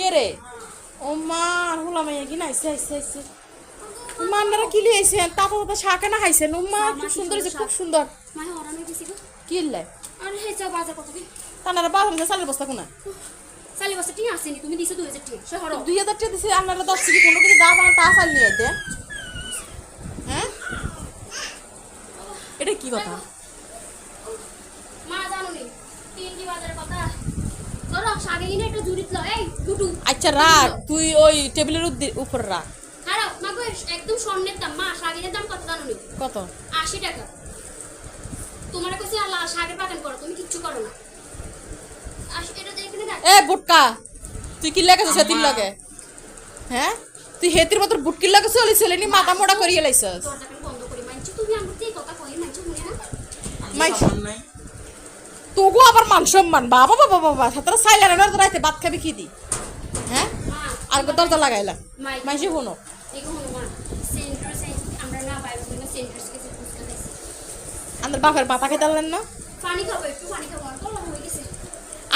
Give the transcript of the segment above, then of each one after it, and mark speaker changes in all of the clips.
Speaker 1: কে রে? ও মা হুলা মাইয়া কি নাইছে আইছে আইছে। মান্নারা কি লিয়েছে? তাতা তাতা শাকে না খাইছেন? উম্মা খুব সুন্দর হয়েছে, খুব সুন্দর।
Speaker 2: মায়ে অরানো গেছি গো।
Speaker 1: কি লাই?
Speaker 2: আরে হে যাও বাজার কত কি?
Speaker 1: তানারা বাজার মধ্যে চালের বস্তা কোনা?
Speaker 2: চালি বস্তা ঠিক আসেনি, তুমি দিছো 2000 টাকা। সে হরো
Speaker 1: 2000 টাকা দিছে, আপনারা 10 কি কোনো কিছু দাম তা চাল নিয়ে আইতে। হ্যাঁ? এটা কি কথা?
Speaker 2: মা জানো নি তিন কি বাজারের কথা? ধরো শাকে কিনে একটা জুড়িত লও। এই টুটু
Speaker 1: আচ্ছা রাখ, তুই ওই টেবিলের উপর রাখ।
Speaker 2: খারাপ মা গো, একদম স্বর্ণের দাম। মা শাকের দাম কত জানো নি?
Speaker 1: কত?
Speaker 2: 80 টাকা। তোমার কাছে আল্লাহ শাকের বাগান করো, তুমি কিচ্ছু করো না। এটা দেখে না।
Speaker 1: এ বুটকা, তুই কি লাগাছিস সেদিন লগে? হ্যাঁ, তুই হেতির মতো বুটকি লাগে চলি চলেনি মাথা মোড়া করিয়ে লাইছস।
Speaker 2: দরজাটা বন্ধ করে মানছি, তুমি আমার এই কথা কই মানছি শুনে না।
Speaker 1: মাই তোগো আবার মান সম্মান, বাবা বাবা বাবা সাতরা সাইলেন না রাইতে ভাত খাবি কি দি? হ্যাঁ,
Speaker 2: মা
Speaker 1: আর দরজা লাগাইলা
Speaker 2: মাই
Speaker 1: মাইসে শুনো।
Speaker 2: দেখো মা সেন্টার সাইজ আমরা না বাইরে কোনো সেন্টার থেকে বুঝতে পারছি।
Speaker 1: আমার বাপের মাথা খেতে পারলেন না?
Speaker 2: পানি খাবো, একটু পানি খাবো। আর বলা হয়ে গেছে।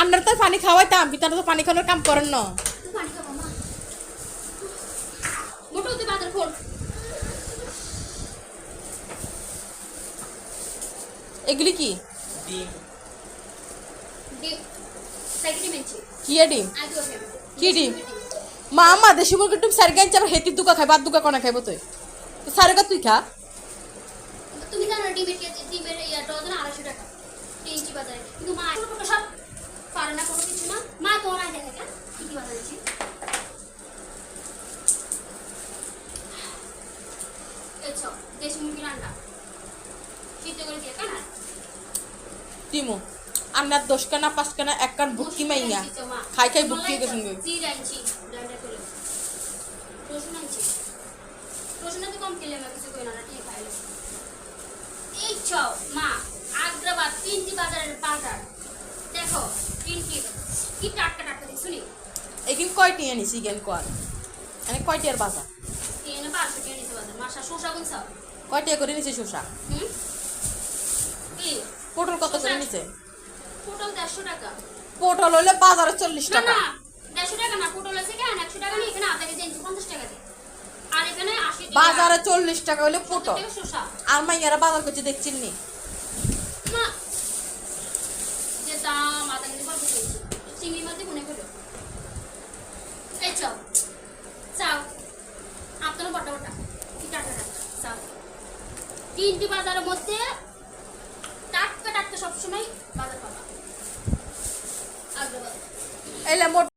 Speaker 1: আপনার তো পানি খাওয়াইতাম, পিতারা তো পানি খাওয়ানোর কাম করেন না।
Speaker 2: একটু পানি খাবো মা। মোটো তুই বাজার খোল।
Speaker 1: এগুলি কি?
Speaker 2: ডিম সাইকেল মেনছি
Speaker 1: কি ডিম?
Speaker 2: আগে ওকে
Speaker 1: কি ডিম? মা মা দেশি মুরগির ডিম সারি গাইছে, আবার হেতির দুকা খাই, বাদ দুকা কোনা খাইব তুই? তো সারেগা তুই খা।
Speaker 2: তুমি জানো ডিমের ইয়া ডজন 250 টাকা 3 ইঞ্চি বাজারে। কিন্তু মা কোনো সব পারে না, কোনো কিছু না। মা তোমার আগে দেখা কি কি বাজারে আছে। এছো দেশি মুরগির আন্ডা সিদ্ধ করে দিয়ে কানা
Speaker 1: দিমু আপনার 10 কানা 5 কানা এক কান বুটকি মাইয়া খাই খাই বুটকি গেছেন।
Speaker 2: জিরা আনছি ব্লেন্ডার করে। রসুন তো কম খেলে না, কিছু কই না, ঠিক খাইলে। এই চাও মা আগ্রাবাদ 3টি বাজারের বাজার দেখো। 3টি কি টাটকা টাটকা দেখছো নি?
Speaker 1: একিন কয়টি আনিছি গেন কোয়ার? মানে কয়টির বাজার?
Speaker 2: এনে 500 টাকা নিতে বাজার। মাসা শসা কোন চাও?
Speaker 1: কয়টিয়া করে নিছে শসা?
Speaker 2: কি
Speaker 1: পটল কত করে নিছে?
Speaker 2: পটল 150 টাকা।
Speaker 1: পটল হইলে বাজারে 40
Speaker 2: না
Speaker 1: টাকা।
Speaker 2: না 150 টাকা না, পটল আছে কেন 100 টাকা নি। এখানে আধা কেজি 50 টাকা দিয়ে। আর এখানে 80 টাকা।
Speaker 1: বাজারে 40 টাকা হইলে পটল।
Speaker 2: শসা
Speaker 1: আর মাইয়ারা বাজার করছে দেখছিস নি?
Speaker 2: মা যে দাম আধা কেজি বলতে চিংড়ি মাছ মনে করো